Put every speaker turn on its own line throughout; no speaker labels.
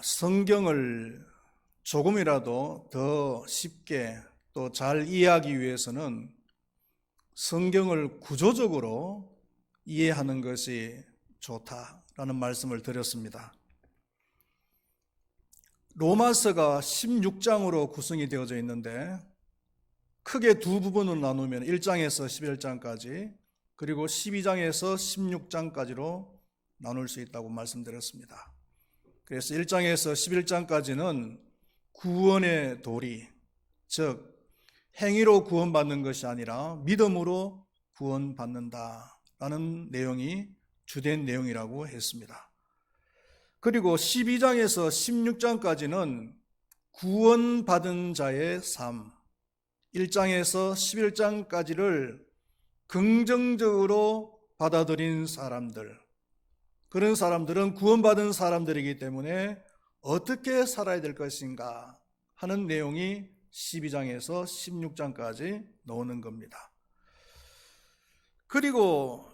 성경을 조금이라도 더 쉽게 또 잘 이해하기 위해서는 성경을 구조적으로 이해하는 것이 좋다라는 말씀을 드렸습니다. 로마서가 16장으로 구성이 되어져 있는데 크게 두 부분으로 나누면 1장에서 11장까지 그리고 12장에서 16장까지로 나눌 수 있다고 말씀드렸습니다. 그래서 1장에서 11장까지는 구원의 도리, 즉 행위로 구원받는 것이 아니라 믿음으로 구원받는다라는 내용이 주된 내용이라고 했습니다. 그리고 12장에서 16장까지는 구원받은 자의 삶, 1장에서 11장까지를 긍정적으로 받아들인 사람들, 그런 사람들은 구원받은 사람들이기 때문에 어떻게 살아야 될 것인가 하는 내용이 12장에서 16장까지 나오는 겁니다. 그리고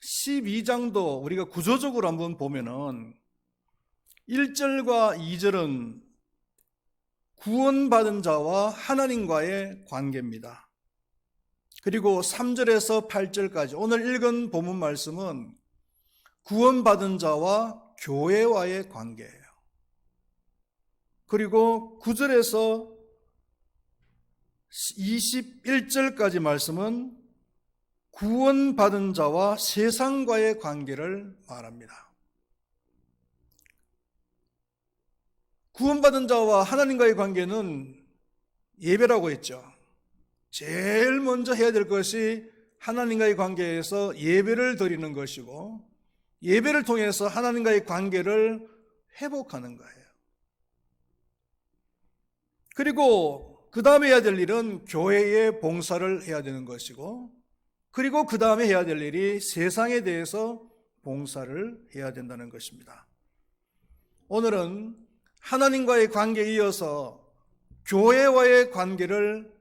12장도 우리가 구조적으로 한번 보면은 1절과 2절은 구원받은 자와 하나님과의 관계입니다. 그리고 3절에서 8절까지 오늘 읽은 본문 말씀은 구원받은 자와 교회와의 관계예요. 그리고 9절에서 21절까지 말씀은 구원받은 자와 세상과의 관계를 말합니다. 구원받은 자와 하나님과의 관계는 예배라고 했죠. 제일 먼저 해야 될 것이 하나님과의 관계에서 예배를 드리는 것이고 예배를 통해서 하나님과의 관계를 회복하는 거예요. 그리고 그 다음에 해야 될 일은 교회의 봉사를 해야 되는 것이고 그리고 그 다음에 해야 될 일이 세상에 대해서 봉사를 해야 된다는 것입니다. 오늘은 하나님과의 관계에 이어서 교회와의 관계를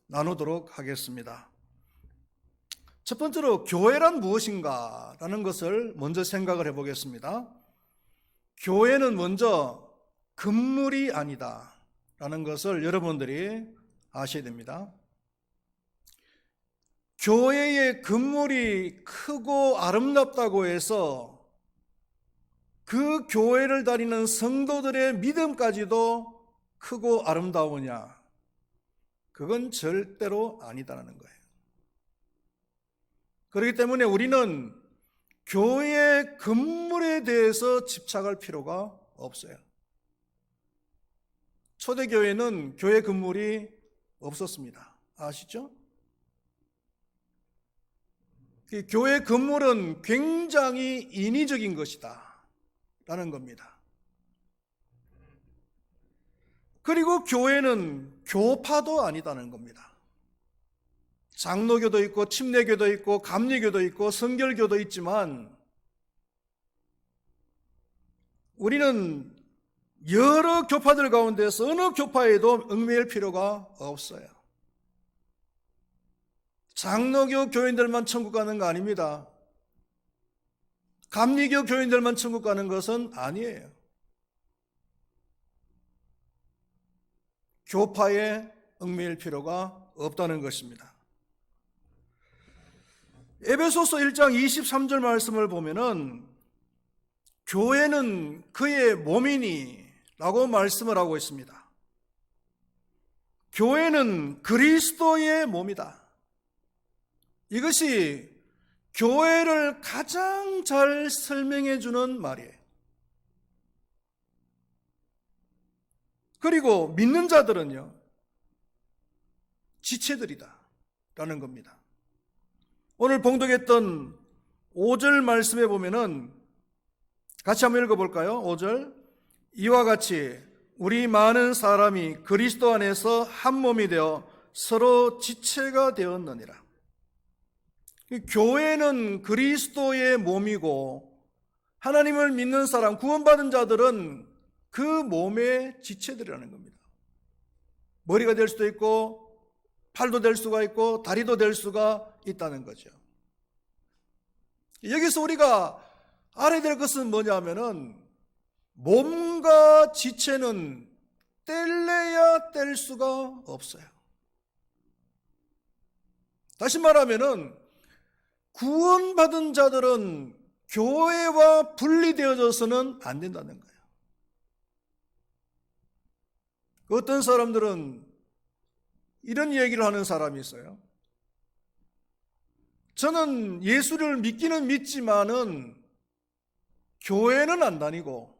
나누도록 하겠습니다. 첫 번째로 교회란 무엇인가 라는 것을 먼저 생각을 해보겠습니다. 교회는 먼저 건물이 아니다 라는 것을 여러분들이 아셔야 됩니다. 교회의 건물이 크고 아름답다고 해서 그 교회를 다니는 성도들의 믿음까지도 크고 아름다우냐? 그건 절대로 아니다라는 거예요. 그렇기 때문에 우리는 교회의 건물에 대해서 집착할 필요가 없어요. 초대교회는 교회 건물이 없었습니다. 아시죠? 교회 건물은 굉장히 인위적인 것이다 라는 겁니다. 그리고 교회는 교파도 아니다는 겁니다. 장로교도 있고 침례교도 있고 감리교도 있고 성결교도 있지만 우리는 여러 교파들 가운데서 어느 교파에도 얽매일 필요가 없어요. 장로교 교인들만 천국 가는 거 아닙니다. 감리교 교인들만 천국 가는 것은 아니에요. 교파에 얽매일 필요가 없다는 것입니다. 에베소서 1장 23절 말씀을 보면은 교회는 그의 몸이니 라고 말씀을 하고 있습니다. 교회는 그리스도의 몸이다. 이것이 교회를 가장 잘 설명해 주는 말이에요. 그리고 믿는 자들은요, 지체들이다 라는 겁니다. 오늘 봉독했던 5절 말씀에 보면은 같이 한번 읽어볼까요? 5절 이와 같이 우리 많은 사람이 그리스도 안에서 한 몸이 되어 서로 지체가 되었느니라. 교회는 그리스도의 몸이고 하나님을 믿는 사람, 구원받은 자들은 그 몸의 지체들이라는 겁니다. 머리가 될 수도 있고 팔도 될 수가 있고 다리도 될 수가 있다는 거죠. 여기서 우리가 알아야 될 것은 뭐냐면은 몸과 지체는 뗄래야 뗄 수가 없어요. 다시 말하면은 구원받은 자들은 교회와 분리되어져서는 안 된다는 거예요. 어떤 사람들은 이런 얘기를 하는 사람이 있어요. 저는 예수를 믿기는 믿지만은 교회는 안 다니고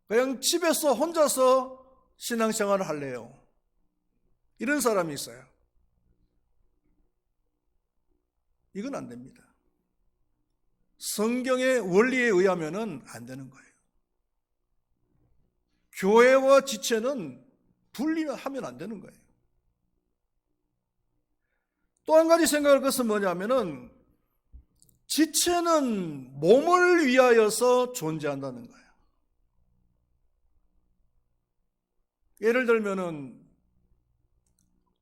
그냥 집에서 혼자서 신앙생활을 할래요. 이런 사람이 있어요. 이건 안 됩니다. 성경의 원리에 의하면은 안 되는 거예요. 교회와 지체는 분리하면 안 되는 거예요. 또 한 가지 생각할 것은 뭐냐면은 지체는 몸을 위하여서 존재한다는 거예요. 예를 들면은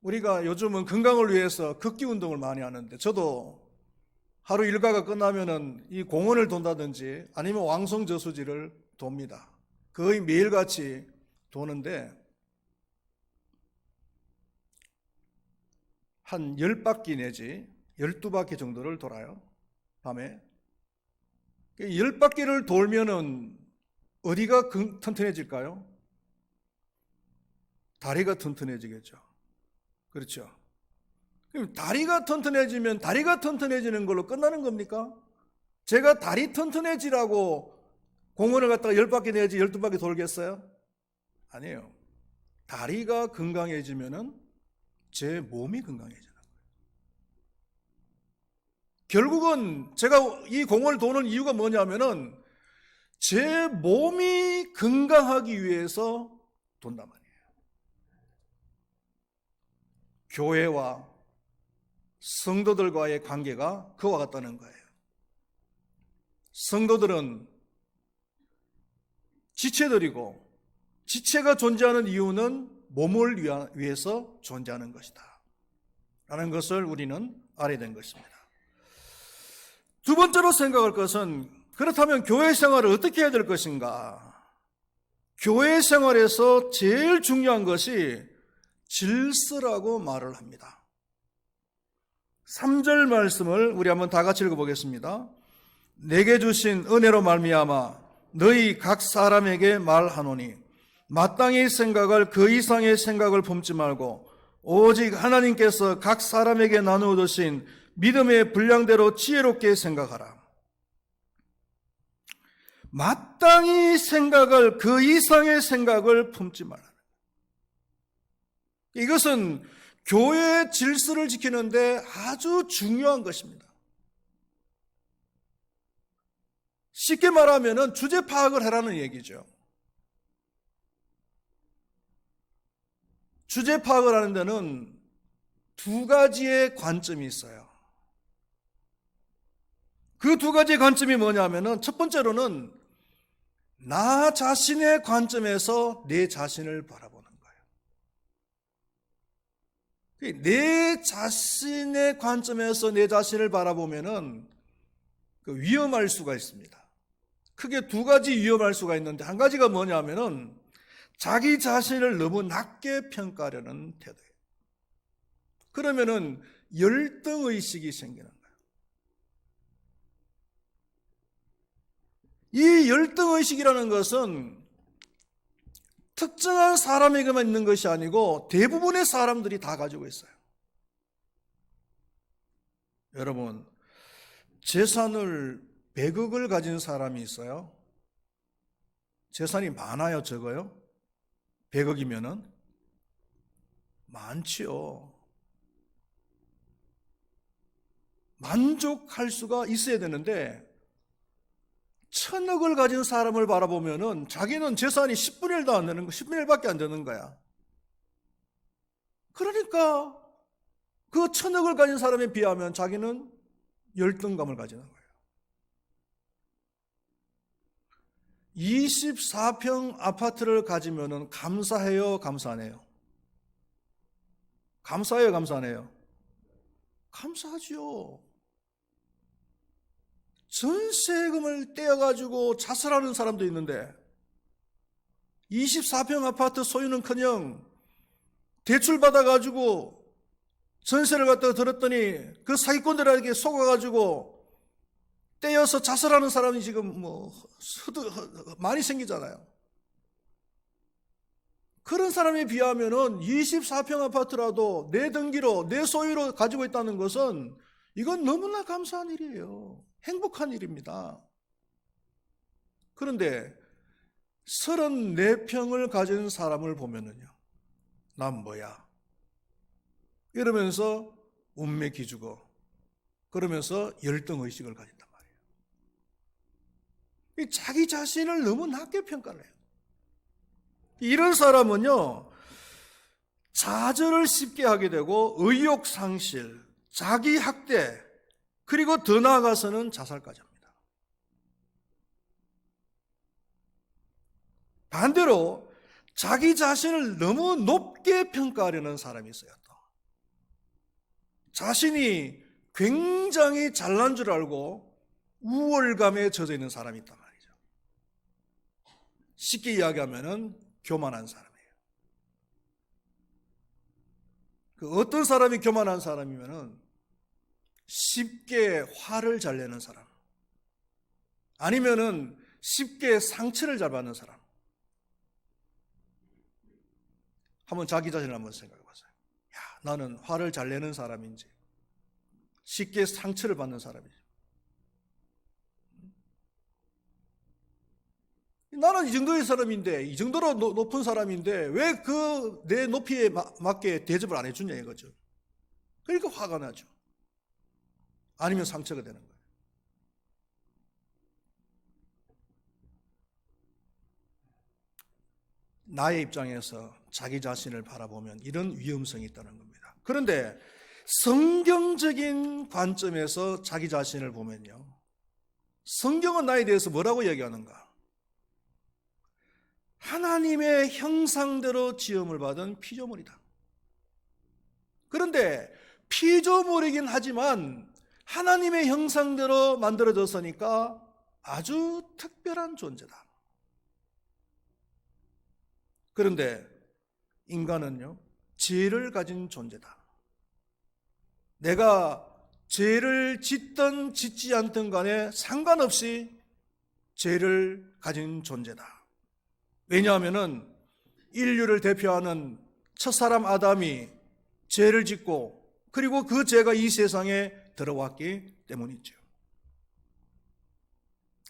우리가 요즘은 건강을 위해서 걷기 운동을 많이 하는데 저도 하루 일과가 끝나면은 이 공원을 돈다든지 아니면 왕성저수지를 돕니다. 거의 매일같이 도는데 한 10바퀴 내지 12바퀴 정도를 돌아요. 밤에. 10바퀴를 돌면은 어디가 튼튼해질까요? 다리가 튼튼해지겠죠. 그렇죠. 그럼 다리가 튼튼해지면 다리가 튼튼해지는 걸로 끝나는 겁니까? 제가 다리 튼튼해지라고 공원을 갔다가 10바퀴 내지 12바퀴 돌겠어요? 아니에요. 다리가 건강해지면은 제 몸이 건강해지는 거예요. 결국은 제가 이 공원을 도는 이유가 뭐냐면은 제 몸이 건강하기 위해서 돈단 말이에요. 교회와 성도들과의 관계가 그와 같다는 거예요. 성도들은 지체들이고 지체가 존재하는 이유는 몸을 위해서 존재하는 것이다 라는 것을 우리는 알아야 되는 것입니다. 두 번째로 생각할 것은 그렇다면 교회 생활을 어떻게 해야 될 것인가? 교회 생활에서 제일 중요한 것이 질서라고 말을 합니다. 3절 말씀을 우리 한번 다 같이 읽어보겠습니다. 내게 주신 은혜로 말미암아 너희 각 사람에게 말하노니 마땅히 생각할 그 이상의 생각을 품지 말고 오직 하나님께서 각 사람에게 나누어 주신 믿음의 분량대로 지혜롭게 생각하라. 마땅히 생각할 그 이상의 생각을 품지 말라. 이것은 교회의 질서를 지키는데 아주 중요한 것입니다. 쉽게 말하면 주제 파악을 하라는 얘기죠. 주제 파악을 하는 데는 두 가지의 관점이 있어요. 그 두 가지의 관점이 뭐냐면은 첫 번째로는 나 자신의 관점에서 내 자신을 바라보는 거예요. 내 자신의 관점에서 내 자신을 바라보면은 위험할 수가 있습니다. 크게 두 가지 위험할 수가 있는데 한 가지가 뭐냐면은 자기 자신을 너무 낮게 평가하려는 태도예요. 그러면은 열등의식이 생기는 거예요. 이 열등의식이라는 것은 특정한 사람에게만 있는 것이 아니고 대부분의 사람들이 다 가지고 있어요. 여러분, 재산을 100억을 가진 사람이 있어요. 재산이 많아요, 적어요? 100억이면은? 많지요. 만족할 수가 있어야 되는데 1000억을 가진 사람을 바라보면은 자기는 재산이 10분의 1도 안 되는 거, 10분의 1밖에 안 되는 거야. 그러니까 그 1000억을 가진 사람에 비하면 자기는 열등감을 가지는 거예요. 24평 아파트를 가지면은 감사해요, 감사 안 해요? 감사해요, 감사 안 해요? 감사하지요. 전세금을 떼어가지고 자살하는 사람도 있는데 24평 아파트 소유는커녕 대출 받아가지고 전세를 갖다가 들었더니 그 사기꾼들에게 속아가지고 떼어서 자살하는 사람이 지금 많이 생기잖아요. 그런 사람에 비하면은 24평 아파트라도 내 등기로, 내 소유로 가지고 있다는 것은 이건 너무나 감사한 일이에요. 행복한 일입니다. 그런데 34평을 가진 사람을 보면은요, 난 뭐야? 이러면서 운매 기주고, 그러면서 열등의식을 가진단 말이에요. 자기 자신을 너무 낮게 평가를 해요. 이런 사람은요, 좌절을 쉽게 하게 되고 의욕 상실, 자기 학대, 그리고 더 나아가서는 자살까지 합니다. 반대로 자기 자신을 너무 높게 평가하려는 사람이 있어요. 또 자신이 굉장히 잘난 줄 알고 우월감에 젖어 있는 사람이 있단 말이죠. 쉽게 이야기하면은 교만한 사람이에요. 그 어떤 사람이 교만한 사람이면은 쉽게 화를 잘 내는 사람, 아니면은 쉽게 상처를 잘 받는 사람. 한번 자기 자신을 한번 생각해 보세요. 야, 나는 화를 잘 내는 사람인지, 쉽게 상처를 받는 사람인지. 나는 이 정도의 사람인데, 이 정도로 높은 사람인데 왜 그 내 높이에 맞게 대접을 안 해주냐 이거죠. 그러니까 화가 나죠. 아니면 상처가 되는 거예요. 나의 입장에서 자기 자신을 바라보면 이런 위험성이 있다는 겁니다. 그런데 성경적인 관점에서 자기 자신을 보면요, 성경은 나에 대해서 뭐라고 얘기하는가? 하나님의 형상대로 지음을 받은 피조물이다. 그런데 피조물이긴 하지만 하나님의 형상대로 만들어졌으니까 아주 특별한 존재다. 그런데 인간은요, 죄를 가진 존재다. 내가 죄를 짓든 짓지 않든 간에 상관없이 죄를 가진 존재다. 왜냐하면은 인류를 대표하는 첫사람 아담이 죄를 짓고 그리고 그 죄가 이 세상에 들어왔기 때문이죠.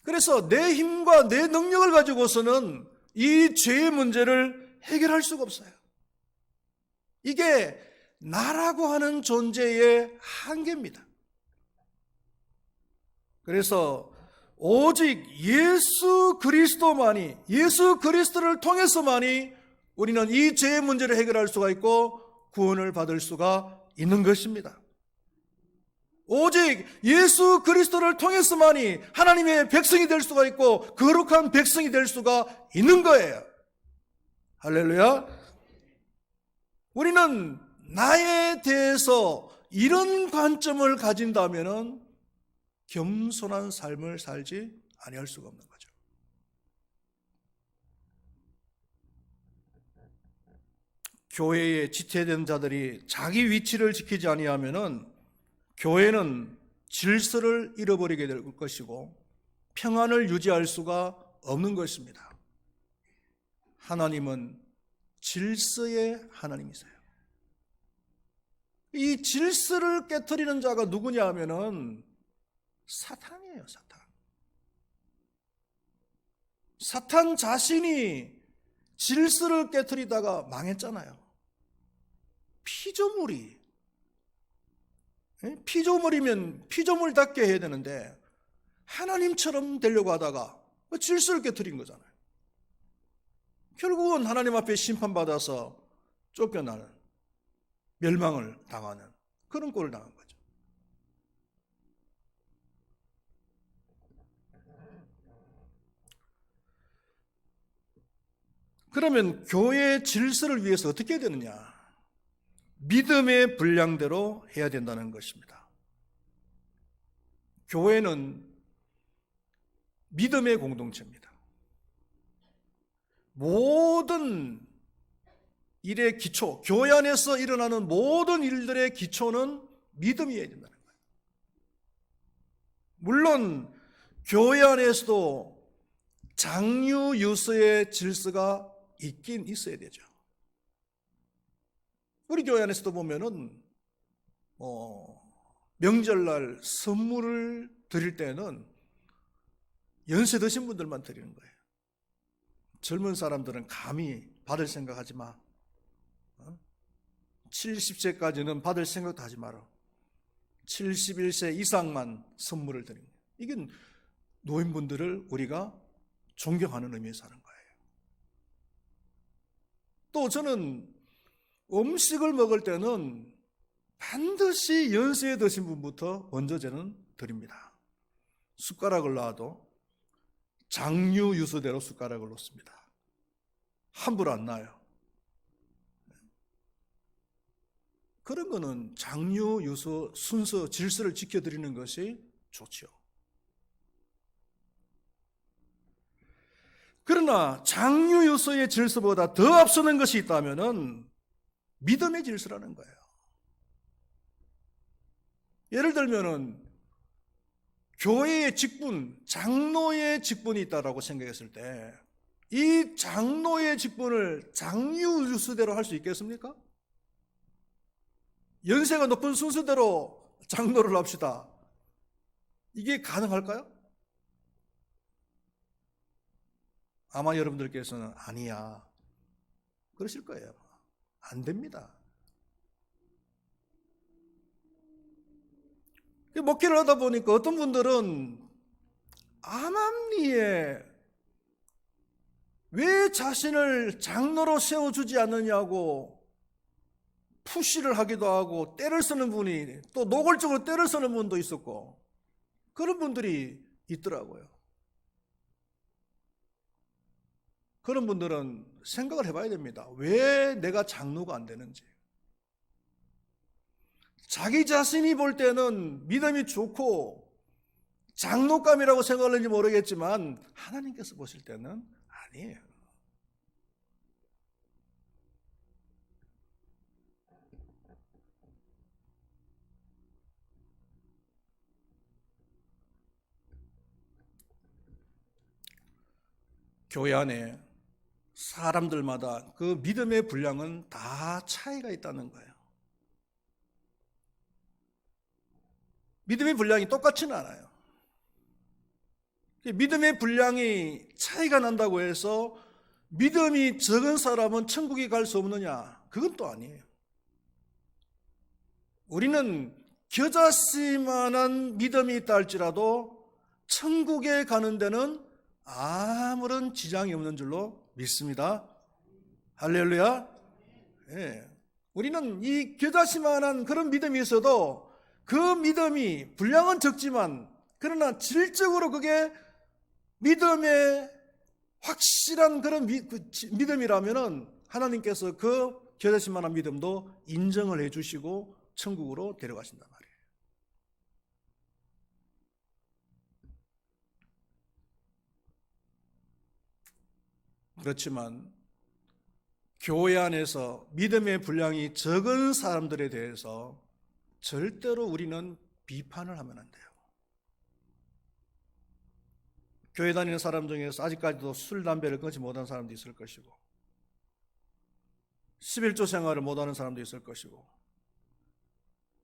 그래서 내 힘과 내 능력을 가지고서는 이 죄의 문제를 해결할 수가 없어요. 이게 나라고 하는 존재의 한계입니다. 그래서 오직 예수 그리스도만이, 예수 그리스도를 통해서만이 우리는 이 죄의 문제를 해결할 수가 있고 구원을 받을 수가 있는 것입니다. 오직 예수 그리스도를 통해서만이 하나님의 백성이 될 수가 있고 거룩한 백성이 될 수가 있는 거예요. 할렐루야. 우리는 나에 대해서 이런 관점을 가진다면은 겸손한 삶을 살지 아니할 수가 없는 거죠. 교회에 지체된 자들이 자기 위치를 지키지 아니하면은 교회는 질서를 잃어버리게 될 것이고 평안을 유지할 수가 없는 것입니다. 하나님은 질서의 하나님이세요. 이 질서를 깨트리는 자가 누구냐 하면은 사탄이에요, 사탄. 사탄 자신이 질서를 깨트리다가 망했잖아요. 피조물이면 피조물답게 해야 되는데 하나님처럼 되려고 하다가 질서를 깨트린 거잖아요. 결국은 하나님 앞에 심판받아서 쫓겨나는, 멸망을 당하는 그런 꼴을 당한 거죠. 그러면 교회의 질서를 위해서 어떻게 해야 되느냐? 믿음의 분량대로 해야 된다는 것입니다. 교회는 믿음의 공동체입니다. 모든 일의 기초, 교회 안에서 일어나는 모든 일들의 기초는 믿음이어야 된다는 거예요. 물론 교회 안에서도 장유 유서의 질서가 있긴 있어야 되죠. 우리 교회 안에서도 보면은 명절날 선물을 드릴 때는 연세 드신 분들만 드리는 거예요. 젊은 사람들은 감히 받을 생각하지 마. 70세까지는 받을 생각도 하지 마라. 71세 이상만 선물을 드리는 거예요. 이게 노인분들을 우리가 존경하는 의미에서 하는 거예요. 또 저는 음식을 먹을 때는 반드시 연세 드신 분부터 먼저 저는 드립니다. 숟가락을 놔도 장유 유서대로 숟가락을 놓습니다. 함부로 안 놔요. 그런 거는 장유 유서 순서 질서를 지켜드리는 것이 좋죠. 그러나 장유 유서의 질서보다 더 앞서는 것이 있다면은 믿음의 질서라는 거예요. 예를 들면은 교회의 직분, 장로의 직분이 있다라고 생각했을 때 이 장로의 직분을 장유 유서대로 할 수 있겠습니까? 연세가 높은 순서대로 장로를 합시다. 이게 가능할까요? 아마 여러분들께서는 아니야 그러실 거예요. 안 됩니다. 목회를 하다 보니까 어떤 분들은 암암리에 왜 자신을 장로로 세워주지 않느냐고 푸시를 하기도 하고 때를 쓰는 분이, 또 노골적으로 때를 쓰는 분도 있었고 그런 분들이 있더라고요. 그런 분들은 생각을 해봐야 됩니다. 왜 내가 장로가 안 되는지. 자기 자신이 볼 때는 믿음이 좋고 장로감이라고 생각하는지 모르겠지만 하나님께서 보실 때는 아니에요. 교회 안에 사람들마다 그 믿음의 분량은 다 차이가 있다는 거예요. 믿음의 분량이 똑같지는 않아요. 믿음의 분량이 차이가 난다고 해서 믿음이 적은 사람은 천국에 갈 수 없느냐? 그건 또 아니에요. 우리는 겨자씨만한 믿음이 있다 할지라도 천국에 가는 데는 아무런 지장이 없는 줄로 믿습니다. 할렐루야. 네. 우리는 이 겨자씨만한 그런 믿음이 있어도 그 믿음이 분량은 적지만 그러나 질적으로 그게 믿음의 확실한 그런 믿음이라면은 하나님께서 그 겨자씨만한 믿음도 인정을 해주시고 천국으로 데려가신단 말이에요. 그렇지만 교회 안에서 믿음의 분량이 적은 사람들에 대해서 절대로 우리는 비판을 하면 안 돼요. 교회 다니는 사람 중에서 아직까지도 술, 담배를 끊지 못한 사람도 있을 것이고 11조 생활을 못하는 사람도 있을 것이고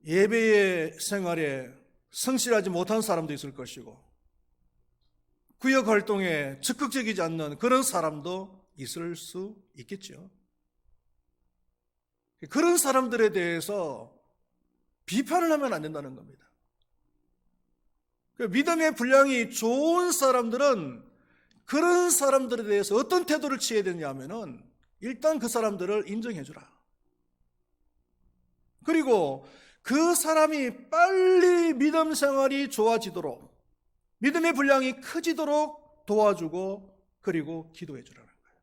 예배의 생활에 성실하지 못한 사람도 있을 것이고 구역 활동에 적극적이지 않는 그런 사람도 있을 수 있겠죠. 그런 사람들에 대해서 비판을 하면 안 된다는 겁니다. 믿음의 분량이 좋은 사람들은 그런 사람들에 대해서 어떤 태도를 취해야 되냐 하면은 일단 그 사람들을 인정해 주라. 그리고 그 사람이 빨리 믿음 생활이 좋아지도록 믿음의 분량이 커지도록 도와주고 그리고 기도해 주라는 거예요.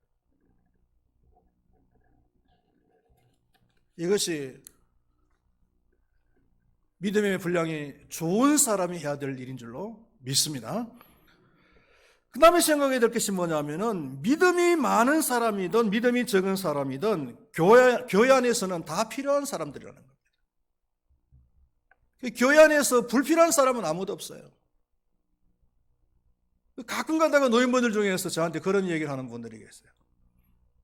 이것이 믿음의 분량이 좋은 사람이 해야 될 일인 줄로 믿습니다. 그 다음에 생각해야 될 것이 뭐냐면은 믿음이 많은 사람이든 믿음이 적은 사람이든 교회 안에서는 다 필요한 사람들이라는 겁니다. 교회 안에서 불필요한 사람은 아무도 없어요. 가끔 가다가 노인분들 중에서 저한테 그런 얘기를 하는 분들이 계세요.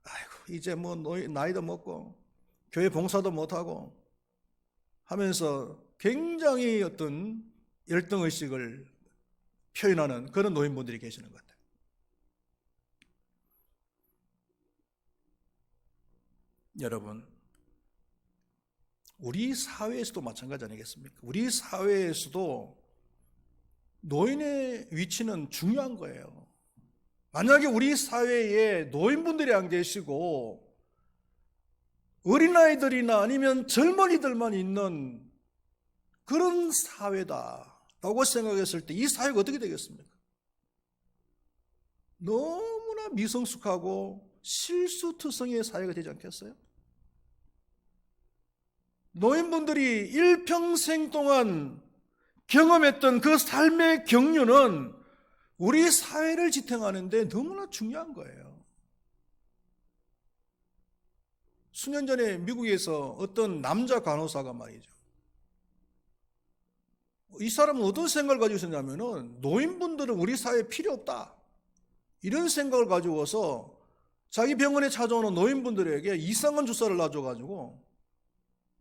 아이고, 이제 뭐 나이도 먹고 교회 봉사도 못하고 하면서 굉장히 어떤 열등의식을 표현하는 그런 노인분들이 계시는 것 같아요. 여러분, 우리 사회에서도 마찬가지 아니겠습니까? 우리 사회에서도 노인의 위치는 중요한 거예요. 만약에 우리 사회에 노인분들이 안 계시고 어린아이들이나 아니면 젊은이들만 있는 그런 사회다라고 생각했을 때 이 사회가 어떻게 되겠습니까? 너무나 미성숙하고 실수투성이의 사회가 되지 않겠어요? 노인분들이 일평생 동안 경험했던 그 삶의 경륜은 우리 사회를 지탱하는데 너무나 중요한 거예요. 수년 전에 미국에서 어떤 남자 간호사가 말이죠. 이 사람은 어떤 생각을 가지고 있었냐면은 노인분들은 우리 사회에 필요 없다. 이런 생각을 가지고서 자기 병원에 찾아오는 노인분들에게 이상한 주사를 놔줘가지고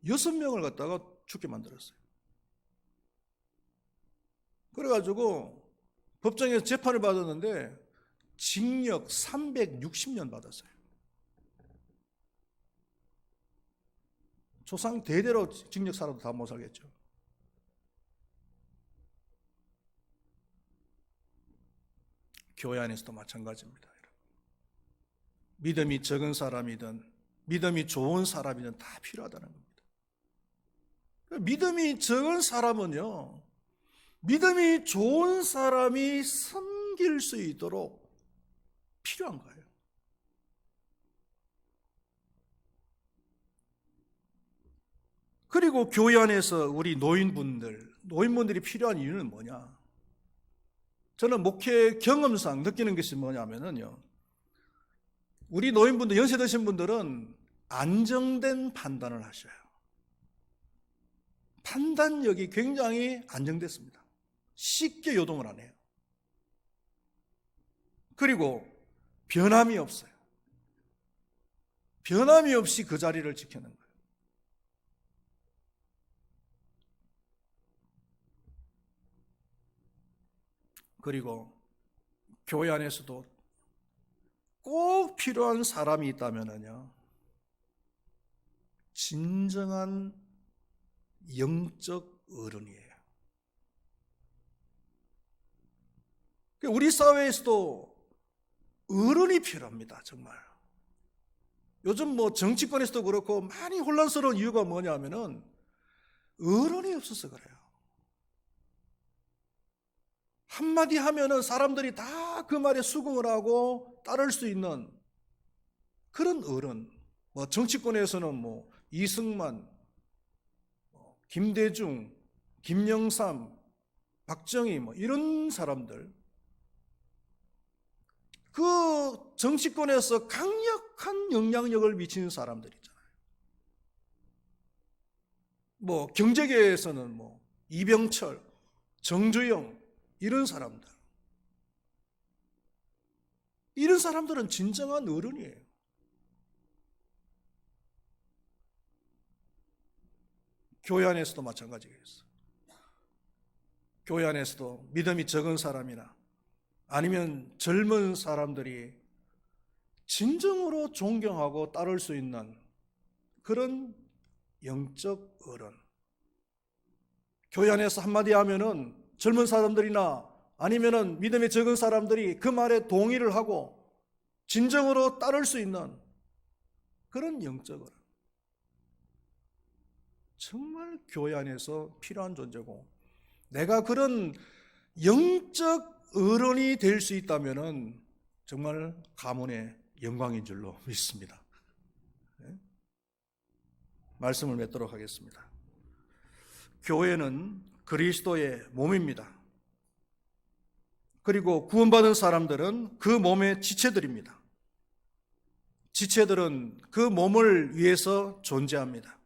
6명을 갖다가 죽게 만들었어요. 그래가지고 법정에서 재판을 받았는데 징역 360년 받았어요. 조상 대대로 징역 살아도 다 못 살겠죠. 교회 안에서도 마찬가지입니다. 믿음이 적은 사람이든 믿음이 좋은 사람이든 다 필요하다는 겁니다. 믿음이 적은 사람은요, 믿음이 좋은 사람이 섬길 수 있도록 필요한 거예요. 그리고 교회 안에서 우리 노인분들이 필요한 이유는 뭐냐? 저는 목회 경험상 느끼는 것이 뭐냐면요, 우리 노인분들, 연세 드신 분들은 안정된 판단을 하셔요. 판단력이 굉장히 안정됐습니다. 쉽게 요동을 안 해요. 그리고 변함이 없어요. 변함이 없이 그 자리를 지키는 거예요. 그리고 교회 안에서도 꼭 필요한 사람이 있다면요, 진정한 영적 어른이에요. 우리 사회에서도 어른이 필요합니다. 정말. 요즘 뭐 정치권에서도 그렇고 많이 혼란스러운 이유가 뭐냐면은 어른이 없어서 그래요. 한마디 하면은 사람들이 다 그 말에 수긍을 하고 따를 수 있는 그런 어른. 뭐 정치권에서는 뭐 이승만, 김대중, 김영삼, 박정희 뭐 이런 사람들, 그 정치권에서 강력한 영향력을 미치는 사람들 있잖아요. 뭐 경제계에서는 뭐 이병철, 정주영 이런 사람들. 이런 사람들은 진정한 어른이에요. 교회 안에서도 마찬가지겠어요. 교회 안에서도 믿음이 적은 사람이나 아니면 젊은 사람들이 진정으로 존경하고 따를 수 있는 그런 영적 어른. 교회 안에서 한마디 하면은 젊은 사람들이나 아니면은 믿음이 적은 사람들이 그 말에 동의를 하고 진정으로 따를 수 있는 그런 영적 어른. 정말 교회 안에서 필요한 존재고, 내가 그런 영적 어른이 될 수 있다면은 정말 가문의 영광인 줄로 믿습니다. 네? 말씀을 맺도록 하겠습니다. 교회는 그리스도의 몸입니다. 그리고 구원받은 사람들은 그 몸의 지체들입니다. 지체들은 그 몸을 위해서 존재합니다.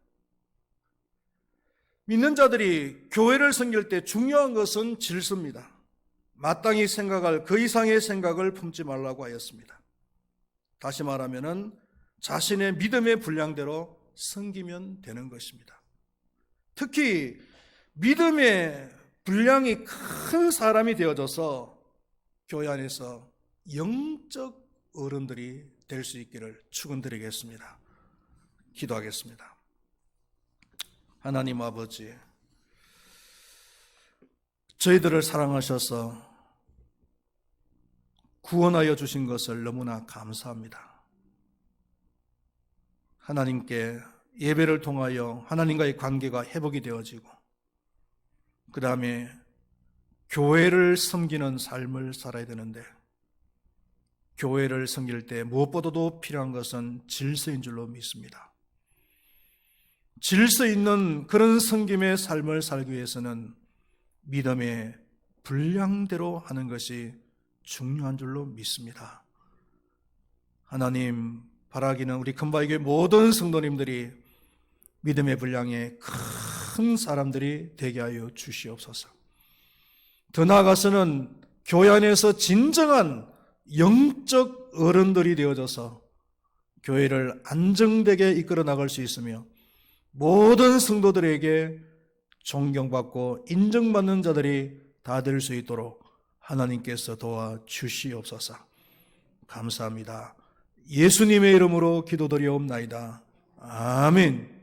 믿는 자들이 교회를 섬길 때 중요한 것은 질서입니다. 마땅히 생각할 그 이상의 생각을 품지 말라고 하였습니다. 다시 말하면 자신의 믿음의 분량대로 섬기면 되는 것입니다. 특히 믿음의 분량이 큰 사람이 되어져서 교회 안에서 영적 어른들이 될 수 있기를 축원드리겠습니다. 기도하겠습니다. 하나님 아버지, 저희들을 사랑하셔서 구원하여 주신 것을 너무나 감사합니다. 하나님께 예배를 통하여 하나님과의 관계가 회복이 되어지고 그 다음에 교회를 섬기는 삶을 살아야 되는데 교회를 섬길 때 무엇보다도 필요한 것은 질서인 줄로 믿습니다. 질서 있는 그런 섬김의 삶을 살기 위해서는 믿음의 분량대로 하는 것이 중요한 줄로 믿습니다. 하나님, 바라기는 우리 금바위교회 모든 성도님들이 믿음의 분량에 큰 사람들이 되게 하여 주시옵소서. 더 나아가서는 교회 안에서 진정한 영적 어른들이 되어져서 교회를 안정되게 이끌어 나갈 수 있으며 모든 성도들에게 존경받고 인정받는 자들이 다 될 수 있도록 하나님께서 도와주시옵소서. 감사합니다. 예수님의 이름으로 기도드리옵나이다. 아멘.